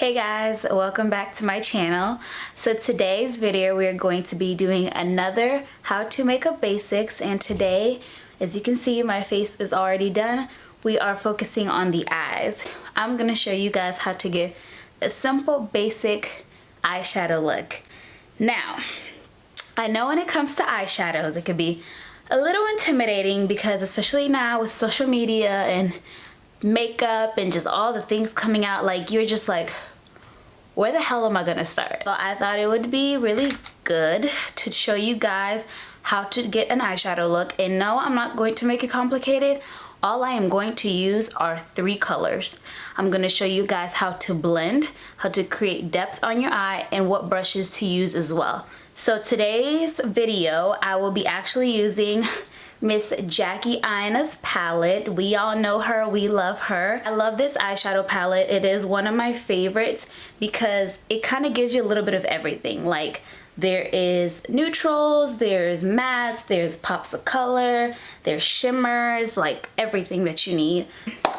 Hey guys, welcome back to my channel. So today's video we are going to be doing another how to makeup basics, and today, as you can see, my face is already done. We are focusing on the eyes. I'm going to show you guys how to get a simple basic eyeshadow look. Now, I know when it comes to eyeshadows it can be a little intimidating because especially now with social media and makeup and just all the things coming out, like you're just like, where the hell am I gonna start? So I thought it would be really good to show you guys how to get an eyeshadow look. And no, I'm not going to make it complicated. All I am going to use are 3 colors. I'm going to show you guys how to blend, how to create depth on your eye, and what brushes to use as well. So today's video, I will be actually using Miss Jackie Aina's palette. We all know her, we love her. I love this eyeshadow palette. It is one of my favorites because it kind of gives you a little bit of everything. Like there is neutrals, there's mattes, there's pops of color, there's shimmers, like everything that you need.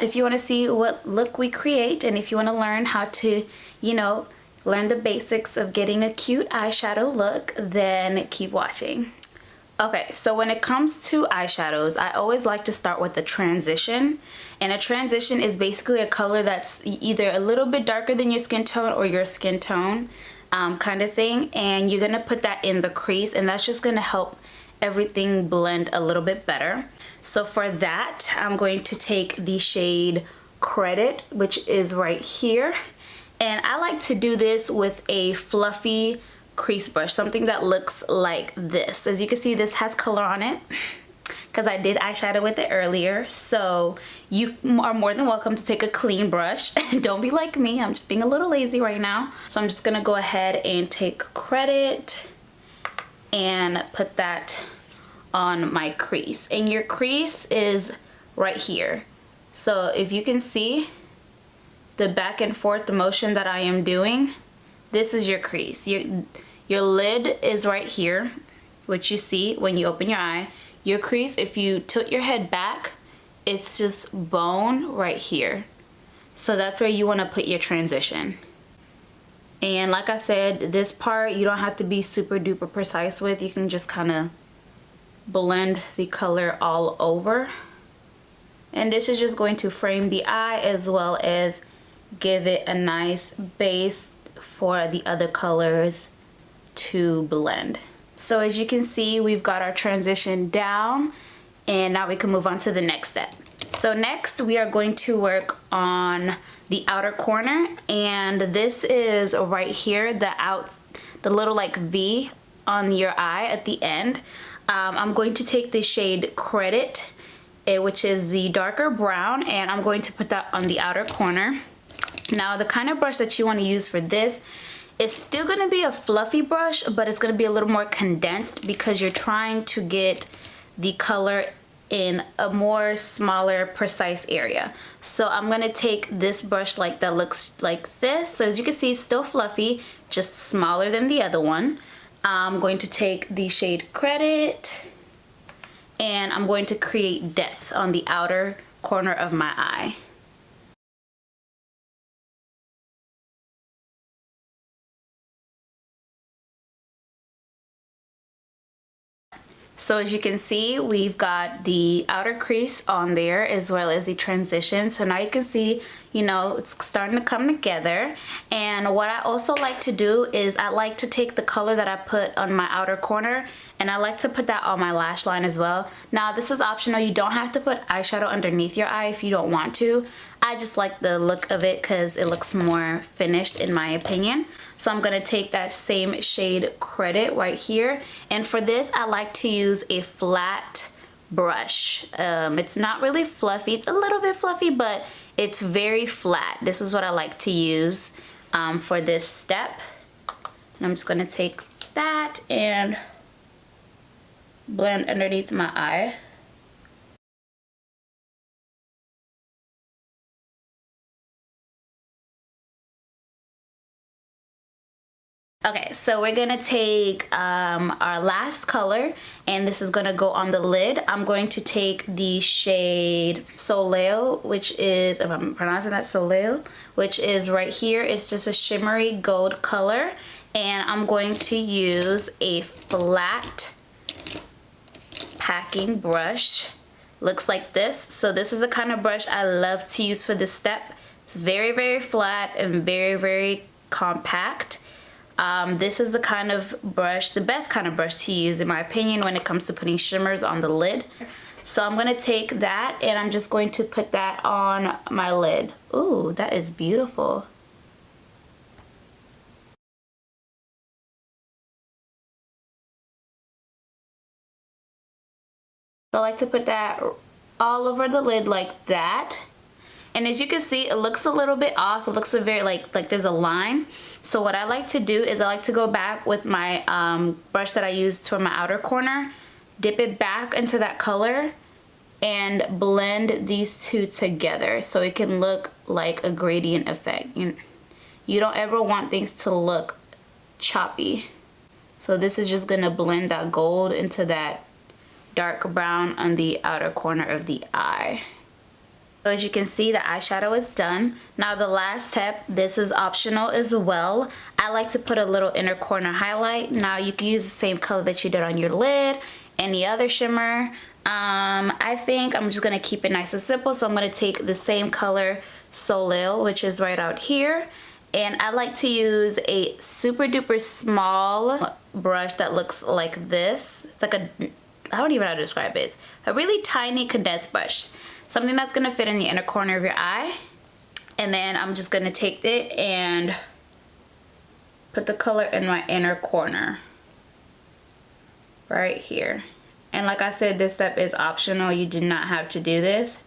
If you want to see what look we create, and if you want to learn how to, you know, learn the basics of getting a cute eyeshadow look, then keep watching. Okay, so when it comes to eyeshadows, I always like to start with a transition. And a transition is basically a color that's either a little bit darker than your skin tone or your skin tone kind of thing. And you're going to put that in the crease, and that's just going to help everything blend a little bit better. So for that, I'm going to take the shade Credit, which is right here. And I like to do this with a fluffy crease brush, something that looks like this. As you can see, this has color on it because I did eyeshadow with it earlier. So you are more than welcome to take a clean brush. Don't be like me, I'm just being a little lazy right now. So I'm just gonna go ahead and take Credit and put that on my crease. And your crease is right here. So if you can see the back and forth, the motion that I am doing, this is your crease. Your lid is right here, which you see when you open your eye. Your crease, if you tilt your head back, it's just bone right here. So that's where you want to put your transition. And like I said, this part you don't have to be super duper precise with. You can just kind of blend the color all over. And this is just going to frame the eye as well as give it a nice base for the other colors to blend. So as you can see, we've got our transition down, and now we can move on to the next step. So next we are going to work on the outer corner, and this is right here, the little like V on your eye at the end. I'm going to take the shade Credit, which is the darker brown, and I'm going to put that on the outer corner. Now the kind of brush that you want to use for this is still going to be a fluffy brush, but it's going to be a little more condensed because you're trying to get the color in a more smaller precise area. So I'm going to take this brush that looks like this. So as you can see, it's still fluffy, just smaller than the other one. I'm going to take the shade Credit, and I'm going to create depth on the outer corner of my eye. So as you can see, we've got the outer crease on there as well as the transition. So now you can see, you know, it's starting to come together. And what I also like to do is I like to take the color that I put on my outer corner, and I like to put that on my lash line as well. Now this is optional. You don't have to put eyeshadow underneath your eye if you don't want to. I just like the look of it because it looks more finished in my opinion. So I'm going to take that same shade Credit right here, and for this I like to use a flat brush. It's not really fluffy, it's a little bit fluffy, but it's very flat. This is what I like to use for this step. And I'm just going to take that and blend underneath my eye. Okay, so we're gonna take our last color, and this is gonna go on the lid. I'm going to take the shade Soleil, which is, if I'm pronouncing that, Soleil, which is right here. It's just a shimmery gold color, and I'm going to use a flat packing brush. Looks like this. So this is the kind of brush I love to use for this step. It's very, very flat and very, very compact. This is the kind of brush, the best kind of brush to use in my opinion when it comes to putting shimmers on the lid. So I'm gonna take that and I'm just going to put that on my lid. Ooh, that is beautiful. So I like to put that all over the lid like that. And as you can see, it looks a little bit off. It looks a very like there's a line. So what I like to do is I like to go back with my brush that I used for my outer corner, dip it back into that color, and blend these two together so it can look like a gradient effect. You don't ever want things to look choppy. So this is just gonna blend that gold into that dark brown on the outer corner of the eye. So as you can see, the eyeshadow is done. Now the last step, this is optional as well. I like to put a little inner corner highlight. Now you can use the same color that you did on your lid, any other shimmer. I think I'm just gonna keep it nice and simple, so I'm gonna take the same color Soleil, which is right out here, and I like to use a super duper small brush that looks like this. It's like a, I don't even know how to describe it. It's a really tiny condensed brush. Something that's gonna fit in the inner corner of your eye. And then I'm just gonna take it and put the color in my inner corner. Right here. And like I said, this step is optional. You do not have to do this.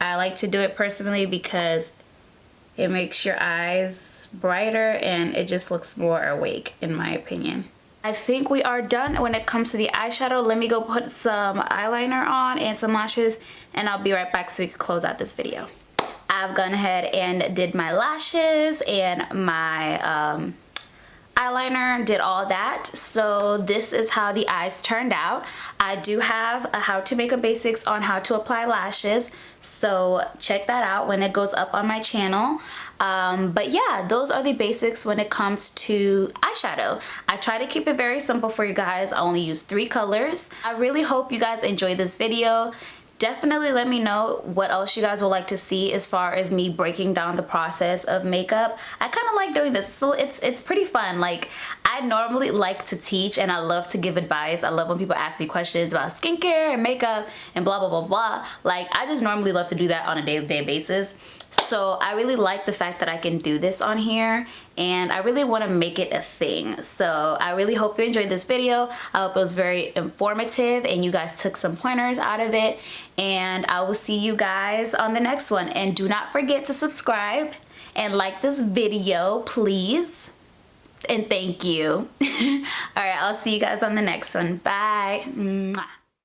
I like to do it personally because it makes your eyes brighter and it just looks more awake, in my opinion. I think we are done when it comes to the eyeshadow. Let me go put some eyeliner on and some lashes, and I'll be right back so we can close out this video. I've gone ahead and did my lashes and my eyeliner, did all that. So this is how the eyes turned out. I do have a how to make a basics on how to apply lashes, so check that out when it goes up on my channel. But yeah, those are the basics when it comes to eyeshadow. I try to keep it very simple for you guys. I only use 3 colors. I really hope you guys enjoyed this video. Definitely let me know what else you guys would like to see as far as me breaking down the process of makeup. I kind of like doing this, so it's pretty fun. Like, I normally like to teach and I love to give advice. I love when people ask me questions about skincare and makeup and blah blah blah blah. Like, I just normally love to do that on a day-to-day basis. So I really like the fact that I can do this on here, and I really want to make it a thing. So I really hope you enjoyed this video. I hope it was very informative and you guys took some pointers out of it, and I will see you guys on the next one. And do not forget to subscribe and like this video, please, and thank you. All right, I'll see you guys on the next one. Bye. Mwah.